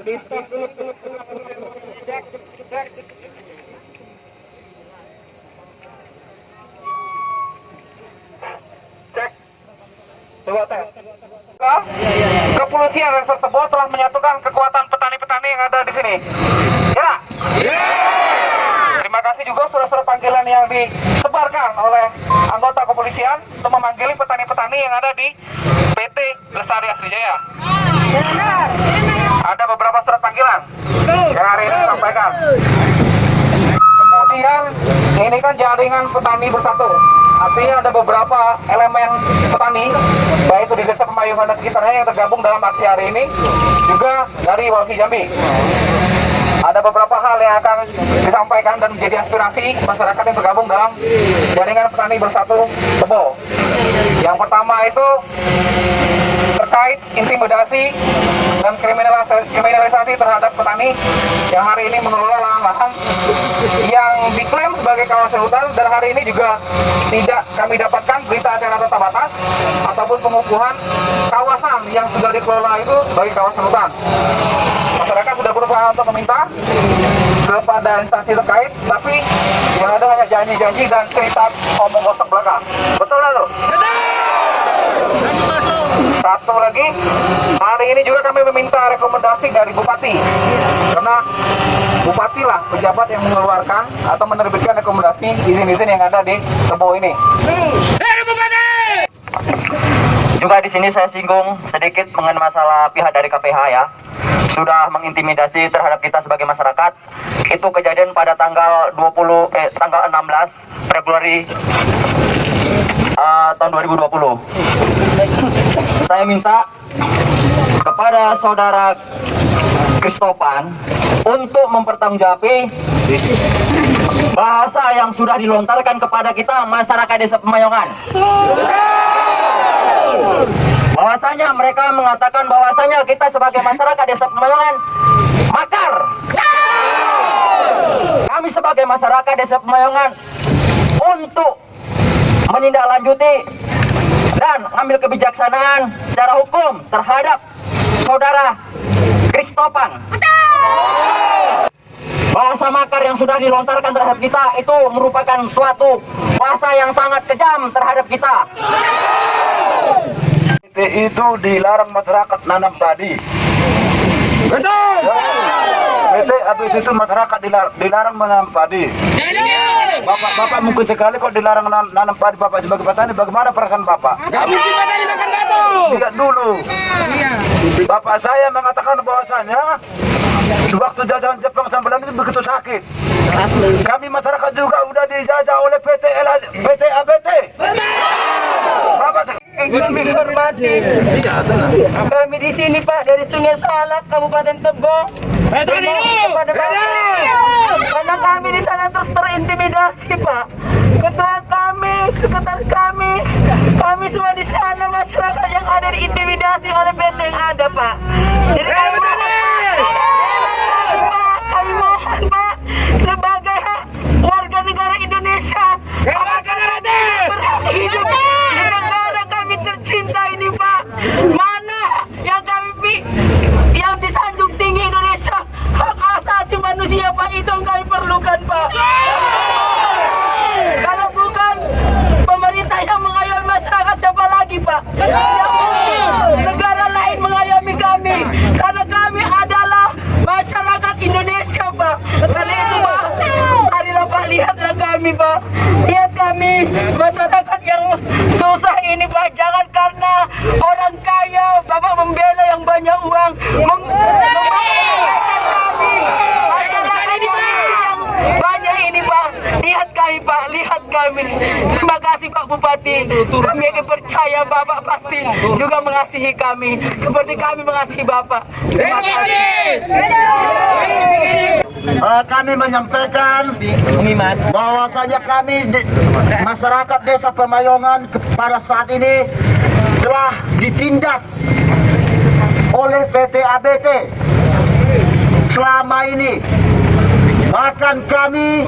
Di stop dulu. Cek, cek. Cek. Coba tes. Kepolisian Resort Tebo telah menyatukan kekuatan petani-petani yang ada di sini. Ya. Terima kasih juga surat-surat panggilan yang disebarkan oleh anggota kepolisian untuk memanggili petani-petani yang ada di PT Lestari Asri Jaya. Ada beberapa surat panggilan yang hari ini disampaikan. Kemudian ini kan jaringan petani bersatu. Artinya ada beberapa elemen petani, baik itu di Desa Pemayungan dan sekitarnya yang tergabung dalam aksi hari ini, juga dari Walhi Jambi. Ada beberapa hal yang akan disampaikan dan menjadi aspirasi masyarakat yang tergabung dalam jaringan petani bersatu Tebo. Yang pertama itu terkait intimidasi dan kriminalisasi terhadap petani yang hari ini mengelola lahan-lahan yang diklaim sebagai kawasan hutan, dan hari ini juga tidak kami dapatkan berita acara tata batas ataupun pengukuhan kawasan yang sudah dikelola itu sebagai kawasan hutan. Masyarakat sudah berusaha untuk meminta kepada instansi terkait, tapi yang ada hanya janji-janji dan cerita omong kosong belaka. Betul lalu? Satu lagi, hari ini juga kami meminta rekomendasi dari Bupati, karena Bupati lah pejabat yang mengeluarkan atau menerbitkan rekomendasi izin-izin yang ada di Tebo ini. Juga di sini saya singgung sedikit mengenai masalah pihak dari KPH ya, sudah mengintimidasi terhadap kita sebagai masyarakat. Itu kejadian pada tanggal 16 Februari tahun 2020. Saya minta kepada saudara Kristopan untuk mempertanggungjawabkan bahasa yang sudah dilontarkan kepada kita masyarakat Desa Pemayungan. Bahwasanya mereka mengatakan bahwasanya kita sebagai masyarakat Desa Pemayungan makar. Kami sebagai masyarakat Desa Pemayungan untuk menindaklanjuti dan ambil kebijaksanaan secara hukum terhadap saudara Kristopan. Bahasa makar yang sudah dilontarkan terhadap kita itu merupakan suatu bahasa yang sangat kejam terhadap kita. Itu dilarang masyarakat nanam padi. Betul. PT habis itu masyarakat dilarang menanam padi. Bapak mungkin sekali kok dilarang nanam padi. Bapak sebagai petani, bagaimana perasaan Bapak? Gak mungkin petani makan batu. Lihat dulu. Bapak saya mengatakan bahwasanya sewaktu jajahan Jepang sama Belanda itu begitu sakit. Kami masyarakat juga udah dijajah oleh PT ABT. Bapak Kami hormati. Kami di sini Pak dari Sungai Salak, Kabupaten Tebo. Karena kami di sana terus terintimidasi Pak. Ketua kami, sekretaris kami semua di sana masyarakat yang ada diintimidasi oleh PT yang ada Pak. Jadi kami mohon Pak sebagai warga negara Indonesia berhak hidup di negara kami tercinta ini Pak. Mana yang disanjung tinggi Indonesia, hak asasi manusia Pak, itu yang kami perlukan Pak. Kalau bukan pemerintah yang mengayomi masyarakat, siapa lagi Pak? Negara lain mengayomi kami, karena kami adalah masyarakat Indonesia Pak. Karena itu Pak, marilah Pak, lihatlah kami Pak. Lihat kami masyarakat yang susah ini Pak. Jangan karena orang kaya Bapak membela yang banyak uang, masyarakat yang banyak ini Pak. Lihat kami Pak, lihat kami. Terima kasih Pak Bupati. Kami percaya Bapak pasti juga mengasihi kami seperti kami mengasihi Bapak. Terima kasih. Kami menyampaikan bahwasanya kami masyarakat Desa Pemayungan pada saat ini telah ditindas oleh PT ABT selama ini. Bahkan kami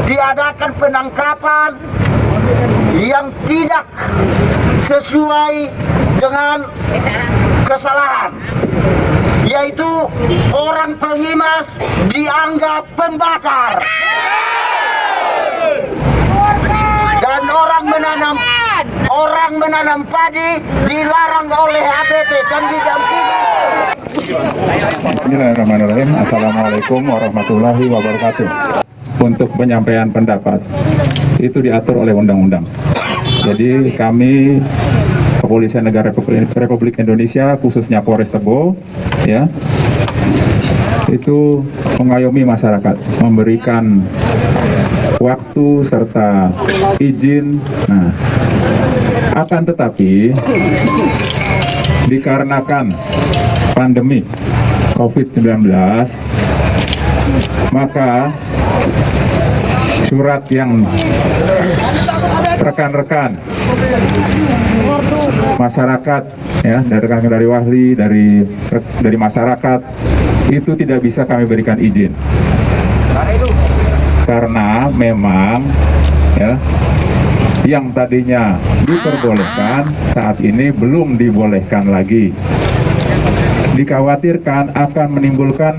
diadakan penangkapan yang tidak sesuai dengan kesalahan, yaitu orang pengimas dianggap pembakar. Dan orang menanam padi dilarang oleh APT dan didampingi. Bismillahirrahmanirrahim. Assalamualaikum warahmatullahi wabarakatuh. Untuk penyampaian pendapat itu diatur oleh undang-undang. Jadi kami Kepolisian Negara Republik Indonesia, khususnya Polres Tebo, ya, itu mengayomi masyarakat, memberikan waktu serta izin. Nah, akan tetapi dikarenakan pandemi COVID-19, maka surat yang rekan-rekan masyarakat, ya, dari wahli, dari masyarakat itu tidak bisa kami berikan izin karena memang, ya, yang tadinya diperbolehkan saat ini belum dibolehkan lagi. Dikhawatirkan akan menimbulkan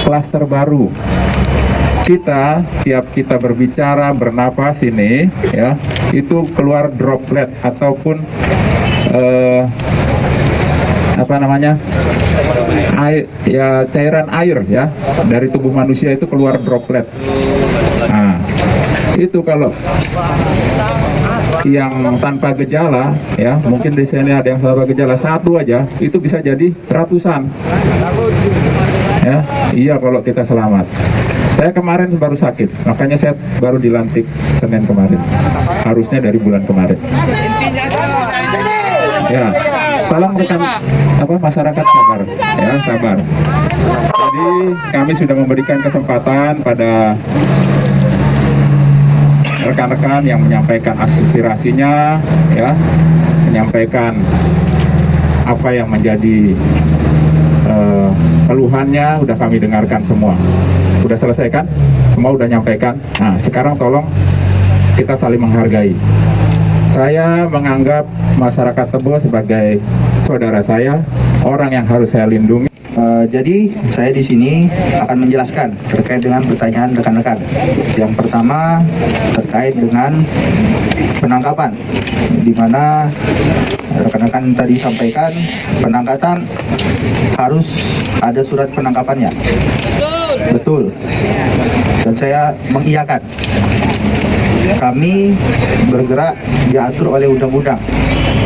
klaster baru. Tiap kita berbicara, bernapas ini, ya, itu keluar droplet ataupun air, ya, cairan air, ya, dari tubuh manusia itu keluar droplet. Nah, itu kalau yang tanpa gejala, ya, mungkin di sini ada yang tanpa gejala satu aja, itu bisa jadi ratusan. Ya, iya kalau kita selamat. Saya kemarin baru sakit, makanya saya baru dilantik Senin kemarin. Harusnya dari bulan kemarin. Ya, tolong rekan masyarakat sabar, ya, sabar. Jadi kami sudah memberikan kesempatan pada rekan-rekan yang menyampaikan aspirasinya, ya, menyampaikan apa yang menjadi keluhannya, udah kami dengarkan semua. Udah selesai kan? Semua udah nyampaikan. Nah, sekarang tolong kita saling menghargai. Saya menganggap masyarakat Tebo sebagai saudara saya, orang yang harus saya lindungi. Jadi saya di sini akan menjelaskan terkait dengan pertanyaan rekan-rekan. Yang pertama terkait dengan penangkapan, di mana rekan-rekan tadi sampaikan penangkapan harus ada surat penangkapannya. Betul. Dan saya mengiyakan. Kami bergerak diatur oleh undang-undang.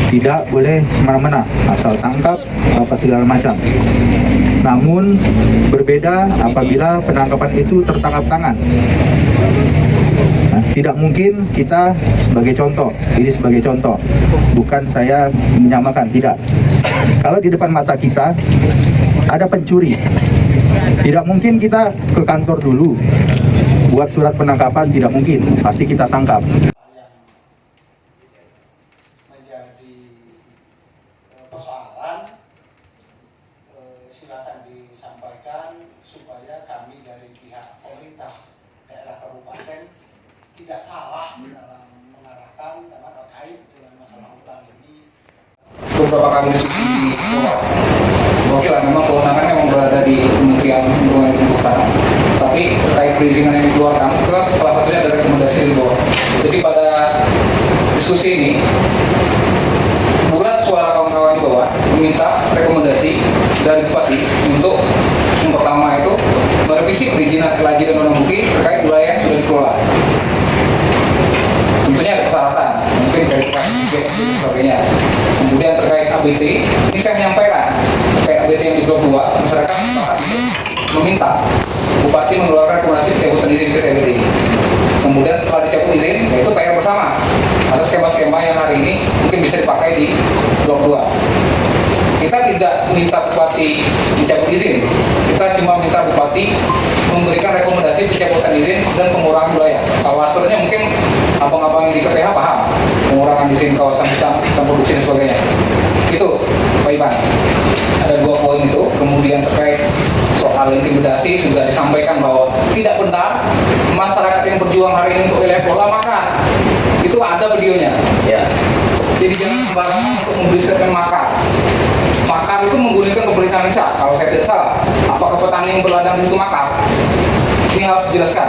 Tidak boleh semena-mena asal tangkap apa segala macam. Namun berbeda apabila penangkapan itu tertangkap tangan. Nah, tidak mungkin kita sebagai contoh, ini sebagai contoh, bukan saya menyamakan, tidak. Kalau di depan mata kita ada pencuri, tidak mungkin kita ke kantor dulu buat surat penangkapan, tidak mungkin, pasti kita tangkap. Silakan disampaikan supaya kami dari pihak pemerintah daerah kabupaten tidak salah dalam mengarahkan karena terkait dengan masalah hutan ini. Beberapa kali diskusi di bawah, oke lah, memang kewenangannya memang berada di Kementerian Lingkungan Hidup Kehutanan. Tapi terkait perizinan yang dikeluarkan, itu kan salah satunya ada rekomendasi di bawah. Jadi pada diskusi ini, bukan suara kawan-kawan di bawah meminta rekomendasi dari Bupati untuk yang pertama itu merevisi perizinan LAJ dan Undang Bukti terkait wilayah yang sudah dikelola. Tentunya ada persyaratan, mungkin dari dan sebagainya. Kemudian terkait ABT, ini saya menyampaikan terkait ABT yang di blok 2, masyarakat meminta Bupati mengeluarkan rekomendasi pencabutan izin ABT. Kemudian setelah dicabut izin, yaitu PR bersama. Ada skema-skema yang hari ini mungkin bisa dipakai di blok 2. Kita tidak minta Bupati mencabut izin, kita cuma minta Bupati memberikan rekomendasi pencabutan izin dan pengurangan wilayah. Kalau aturnya mungkin abang-abang yang di KPH paham, pengurangan izin kawasan hutan, produksi dan sebagainya. Itu Pak Iban. Ada 2 poin itu. Kemudian terkait soal intimidasi sudah disampaikan bahwa tidak benar masyarakat yang berjuang hari ini untuk wilayah pola makan. Itu ada videonya. Ya. Jadi jangan sembarangan untuk memberi statement makar. Makar itu menggulingkan pemerintahan analisa, kalau saya tidak salah, apakah petani yang berladang di situ makar? Ini harus dijelaskan.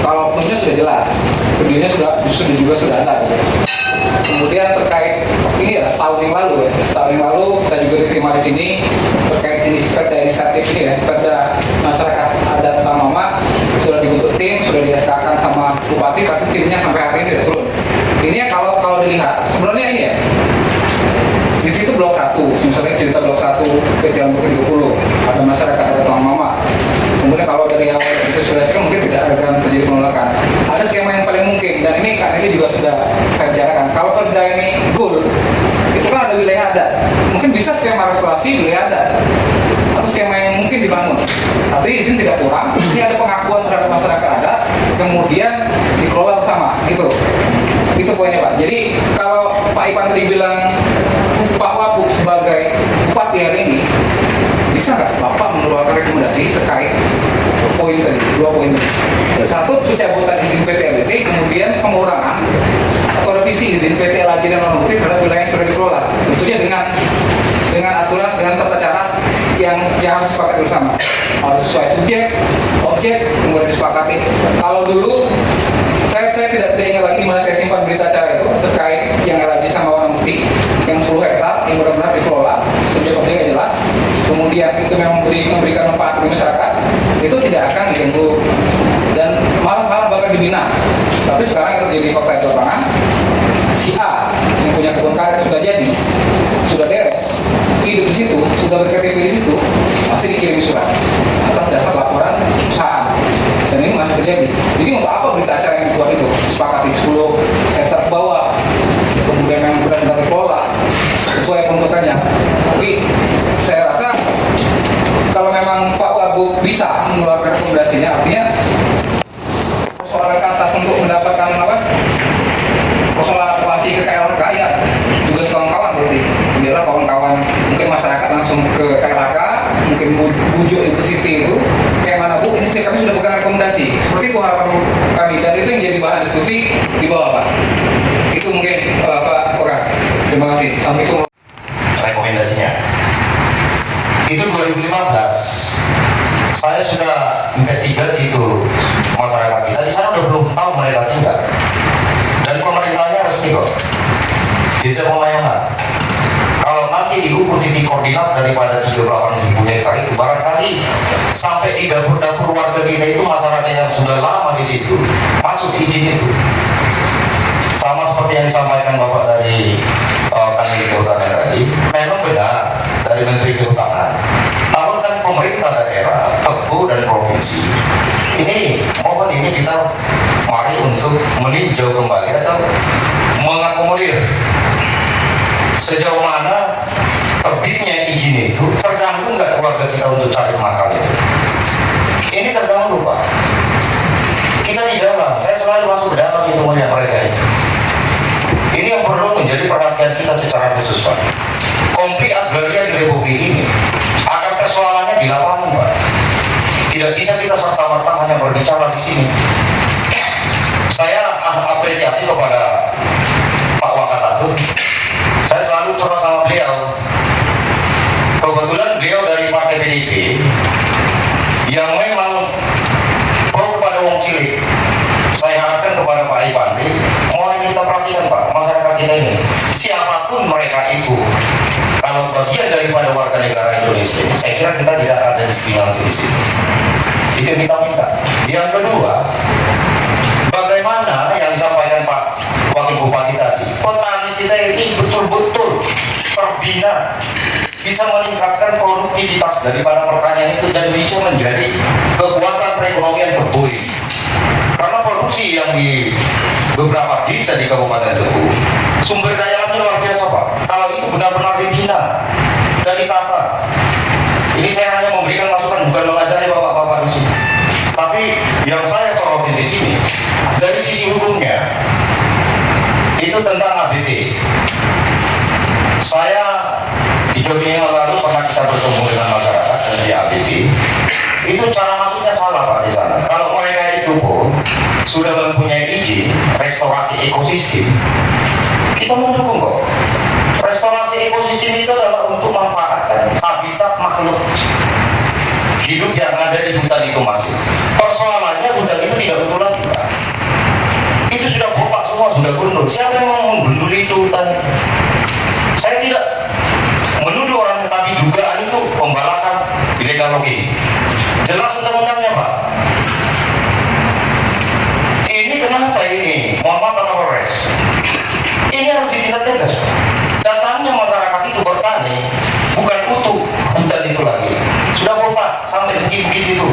Kalau punya sudah jelas, videonya juga sudah ada. Kemudian terkait ini ya setahun yang lalu kita juga diterima di sini terkait inisiatif ini ya, perda masyarakat adat Tamama sudah dibentuk tim, sudah diaskakan sama bupati, tapi timnya sampai hari ini tidak turun. Ini ya kalau dilihat sebenarnya ini ya. Di situ blok 1, misalnya cerita blok 1 ke Jalan Bukit 20, ada masyarakat adat Tamama. Kemudian kalau dari awal disosialisasikan mungkin tidak akan terjadi penolakan. Ada skema yang paling mungkin, dan ini juga sudah saya bicarakan. Kalau perda ini goal, itu kan ada wilayah adat. Mungkin bisa skema restorasi wilayah adat, atau skema yang mungkin dibangun. Tapi izin tidak kurang, ini ada pengakuan terhadap masyarakat adat, kemudian dikelola bersama, gitu. Itu poinnya Pak. Jadi kalau Pak Ipan tadi bilang Pak Wabuk sebagai bupati hari ini, bisa nggak Bapak mengeluarkan rekomendasi terkait poin tadi, 2 poin tadi? Satu, pencabutan izin PT LBT, kemudian pengurangan atau revisi izin PT LAJ dan non-bukti terhadap wilayah yang sudah dikelola. Tentunya dengan aturan, dengan tata cara yang harus disepakati bersama. Harus sesuai subjek, objek, kemudian disepakati. Kalau dulu saya tidak ingat lagi di mana saya simpan berita acara itu terkait yang LAJ sama warna putih yang 10 hektar yang benar-benar dikelola, subjek objeknya jelas, kemudian itu memang memberikan manfaat bagi masyarakat, itu tidak akan diganggu dan malah bakal dibina. Tapi sekarang itu jadi fakta di lapangan, si A yang punya kebun karet sudah jadi, sudah beres, hidup di situ, sudah berKTP di situ, masih dikirim surat atas dasar laporan perusahaan, dan ini masih terjadi. Jadi untuk apa berita acara yang dibuat itu? Sepakati 10 hektar ke bawah, kemudian yang benar-benar dikelola sesuai tuntutannya. Tapi saya rasa kalau memang Pak Wabuk bisa mengeluarkan rekomendasinya, artinya persoalan kantas untuk mendapatkan persoalan aplikasi kekayaan rakyat juga kawan-kawan berarti biarlah kawan-kawan mungkin masyarakat langsung ke KLHK, mungkin bujuk Ibu Siti itu kayak mana Bu, ini kami sudah pegang rekomendasi seperti itu harapan kami, dan itu yang jadi bahan diskusi di bawah Pak. Itu mungkin Pak Oka. Terima kasih. Assalamualaikum. Rekomendasinya itu 2015 saya sudah investigasi itu masyarakat kita di sana, udah belum tahu mereka tinggal, dan pemerintahnya resmi kok, desa pelayanan. Kalau nanti diukur titik koordinat daripada 38.000 hektar itu, barangkali sampai di dapur-dapur warga kita itu masyarakat yang sudah lama di situ masuk izin itu. Sama seperti yang disampaikan Bapak dari Kanwil Kehutanan tadi, memang benar dari Menteri Kehutanan. Namun kan pemerintah daerah, Tebu dan provinsi, ini mohon ini kita mari untuk meninjau kembali atau mengakomodir sejauh mana terbitnya izin itu terganggu nggak keluarga kita untuk cari makan itu. Ini terganggu Pak. Kita di dalam, saya selalu masuk ke dalam itu melihat mereka itu. Ini yang perlu menjadi perhatian kita secara khusus Pak. Konflik agraria di Republik ini akan persoalannya di lapangan Pak. Tidak bisa kita serta-merta hanya berbicara di sini. Saya apresiasi kepada Pak Wakasatu. Saya selalu terus sama beliau. Kebetulan beliau dari Partai PDIP yang memang pro kepada wong cilik. Saya harapkan kepada Pak Ipandi, mohon kita perhatikan Pak, masyarakat kita ini, siapapun mereka itu, kalau bagian daripada warga negara Indonesia ini, saya kira kita tidak ada diskriminasi di sini. Itu yang kita minta. Yang kedua, bagaimana yang disampaikan Pak Wakil Bupati tadi, petani kita ini betul-betul terbina, bisa meningkatkan produktivitas daripada pertanian itu dan bisa menjadi kekuatan perekonomian Tebu. Karena produksi yang di beberapa desa di Kabupaten Tebu, sumber daya alamnya luar biasa Pak. Kalau itu benar-benar dibina dan ditata. Ini saya hanya memberikan masukan, bukan mengajari bapak-bapak di sini. Tapi yang saya soroti di sini dari sisi hukumnya itu tentang ABT. Saya 3 minggu yang lalu pernah kita bertemu dengan masyarakat dari ABT. Itu cara masuknya salah Pak di sana. Kalau mereka itu pun sudah mempunyai izin restorasi ekosistem, kita mendukung kok. Restorasi ekosistem itu adalah untuk memanfaatkan habitat makhluk hidup yang ada di hutan itu masih. Persoalannya hutan itu tidak betul lagi, Pak. Itu sudah bopak semua, sudah gundul. Siapa yang mau menggundul itu hutan? Saya tidak menuduh orang, tetapi dugaan itu pembalakan ilegal logging. Jelas undang-undangnya, Pak. Ini kenapa ini? Muhammad Kapolres. Ini harus ditindak tegas. Datangnya masyarakat itu bertani, bukan utuh hutan itu lagi. Sudah bopak sampai bukit-bukit itu.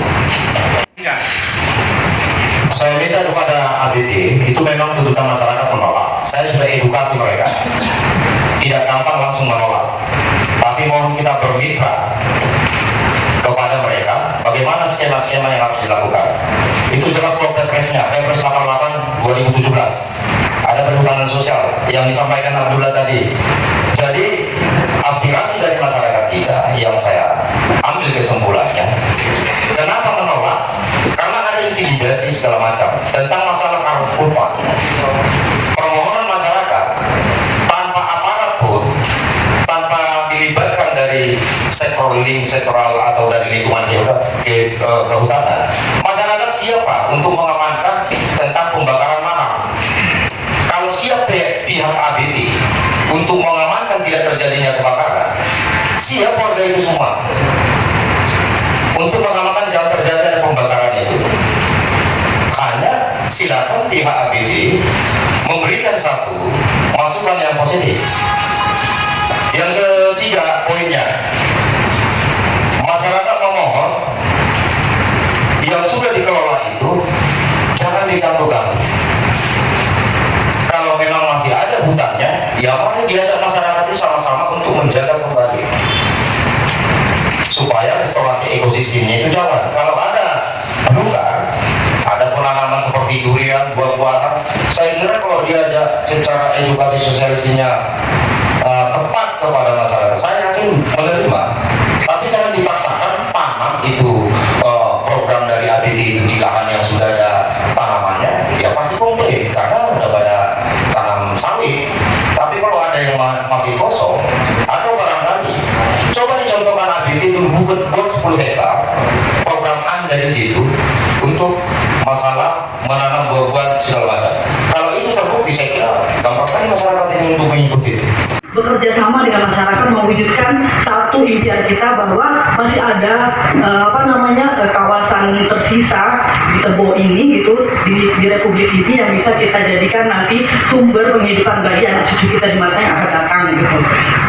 Saya minta kepada ABT, itu memang tuntutan masyarakat menolak. Saya sudah edukasi mereka. Tidak gampang langsung menolak. Tapi mohon kita bermitra kepada mereka, bagaimana skema-skema yang harus dilakukan. Itu jelas kalau Perpresnya, Perpres 88 2017. Ada perhutanan sosial yang disampaikan Abdullah tadi. Jadi aspirasi dari masyarakat kita yang saya ambil kesimpulannya, kenapa menolak? Karena ada intimidasi segala macam tentang masalah karhutlah. Permohonan masyarakat tanpa aparat pun, tanpa dilibatkan dari sektor link, sektoral atau dari lingkungan kehutanan, masyarakat siapa untuk mengamankan tentang pembakaran lahan? Kalau siap pihak ABT untuk mengamankan tidak terjadinya kebakaran, siap warga itu semua untuk mengamankan jangan terjadi ada pembakaran itu. Hanya silakan pihak ABT memberikan satu masukan yang positif. Yang ketiga poinnya, masyarakat memohon yang sudah dikelola itu jangan diganggu-ganggu. Kalau memang masih ada hutannya, ya mari diajak masyarakat itu sama-sama untuk menjaga kembali supaya restorasi ekosistemnya itu jalan. Kalau ada luka, ada penanaman seperti durian, buah-buahan, saya kira kalau diajak secara edukasi sosialisasinya tepat kepada masyarakat, saya yakin menerima. Tapi jangan dipaksakan tanam itu program dari ABT itu di lahan yang sudah ada tanamannya, ya pasti komplain karena udah banyak tanam sawit. Tapi kalau ada yang masih kosong atau barangkali, coba dicontohkan ABT itu buat 10 hektar program Anda di situ untuk masalah menanam buah-buahan segala macam. Kalau itu terbukti, saya kira gampang sekali masyarakat ini untuk mengikuti itu. Bekerja sama dengan masyarakat mewujudkan satu impian kita bahwa masih ada kawasan tersisa di Tebo ini gitu di Republik ini yang bisa kita jadikan nanti sumber penghidupan bagi anak cucu kita di masa yang akan datang gitu,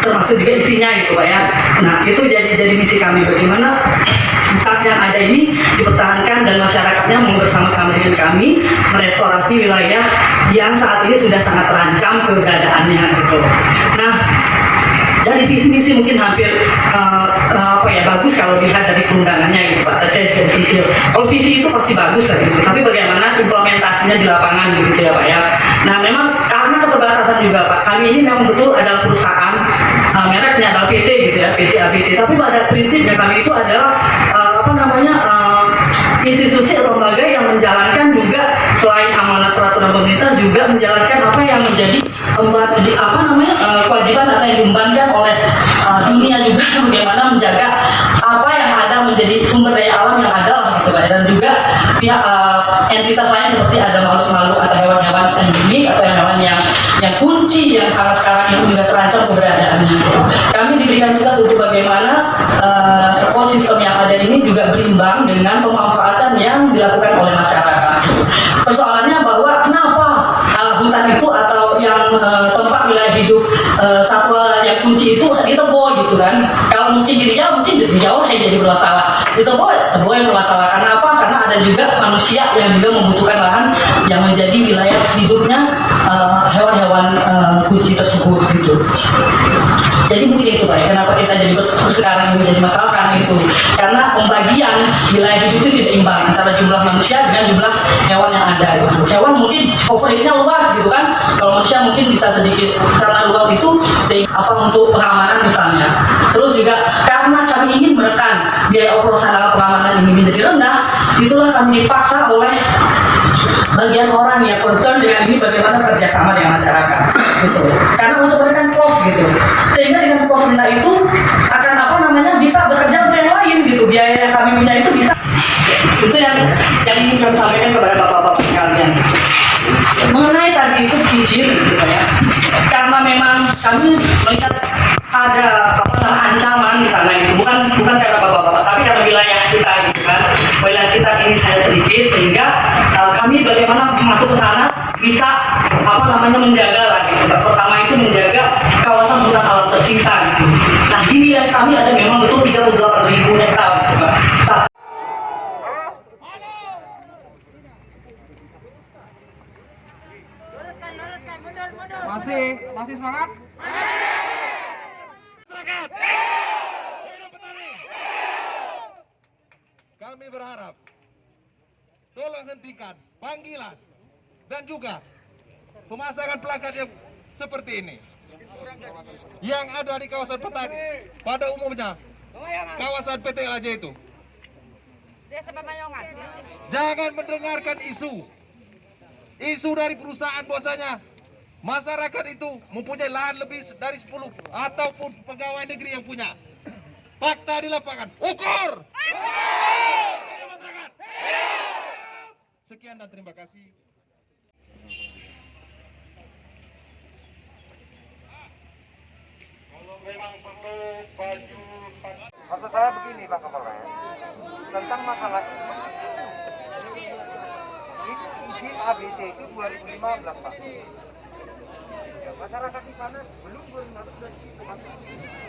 termasuk juga isinya gitu Pak ya. Nah itu jadi misi kami, bagaimana sisa yang ada ini dipertahankan dan masyarakatnya mau bersama-sama dengan kami merestorasi wilayah yang saat ini sudah sangat terancam keberadaannya gitu. Nah, dari visi-misi mungkin hampir bagus kalau dilihat dari perundangannya gitu Pak. Saya juga sipil. Kalau visi itu pasti bagus gitu. Tapi bagaimana implementasinya di lapangan gitu ya Pak ya. Nah, memang karena keterbatasan juga Pak. Kami ini memang betul adalah perusahaan mereknya adalah PT gitu ya, PT ABT. Tapi pada prinsipnya kami itu adalah institusi atau lembaga yang menjalankan juga selain amanat peraturan pemerintah juga menjalankan apa yang menjadi kewajiban atau yang diembankan oleh dunia juga, bagaimana menjaga apa yang ada menjadi sumber daya alam yang ada lah gitu Pak. Dan juga pihak entitas lain seperti ada makhluk-makhluk atau hewan-hewan endemik atau hewan yang kunci yang sangat sekarang ini juga terancam keberadaannya gitu. Kami diberikan juga untuk bagaimana ekosistem yang ada ini juga berimbang dengan pemanfaatan yang dilakukan oleh masyarakat. Persoalannya bahwa kenapa hutan itu atau yang tempat wilayah hidup satwa yang kunci itu di Tebo gitu kan. Kalau mungkin di Riau mungkin di Riau yang jadi bermasalah. Di Tebo yang bermasalah. Karena apa? Karena ada juga manusia yang juga membutuhkan lahan yang menjadi wilayah hidupnya hewan-hewan kunci tersebut gitu. Jadi mungkin itu Pak, kenapa kita jadi sekarang ini menjadi masalah karena itu. Karena pembagian wilayah hidup itu tidak imbang antara jumlah manusia dengan jumlah hewan yang ada gitu. Hewan mungkin coveragenya luas gitu kan. Kalau manusia mungkin bisa sedikit karena luas itu sehingga untuk pengamanan misalnya. Terus juga karena kami ingin menekan biaya operasional pengamanan ini menjadi rendah, itulah kami dipaksa oleh bagian orang yang concern dengan ini bagaimana kerjasama dengan masyarakat gitu. Karena untuk menekan cost gitu. Sehingga dengan cost rendah itu akan bisa bekerja untuk yang lain gitu, biaya yang kami punya itu bisa. Itu yang ingin kami sampaikan kepada bapak-bapak sekalian. Mengenai tadi itu izin gitu ya, karena memang kami melihat ada ancaman di sana gitu, bukan karena bapak-bapak, tapi karena wilayah kita gitu kan, wilayah kita ini hanya sedikit, sehingga kami bagaimana masuk ke sana bisa menjaga lah gitu. Pertama itu menjaga kawasan hutan alam tersisa gitu. Nah di wilayah kami ada memang betul 38.000 hektar gitu Pak. Masih semangat? Kami berharap tolong hentikan panggilan dan juga pemasangan plakat yang seperti ini yang ada di kawasan petani pada umumnya kawasan PT LAJ itu. Jangan mendengarkan isu dari perusahaan bahwasanya masyarakat itu mempunyai lahan lebih dari 10 ataupun pegawai negeri yang punya. Fakta di lapangan, ukur! Sekian dan terima kasih. Kalau memang perlu baju. Maksud saya begini Pak Kapolres, tentang masalah izin ABC itu 2015 Pak. Masyarakat di sana belum 2015.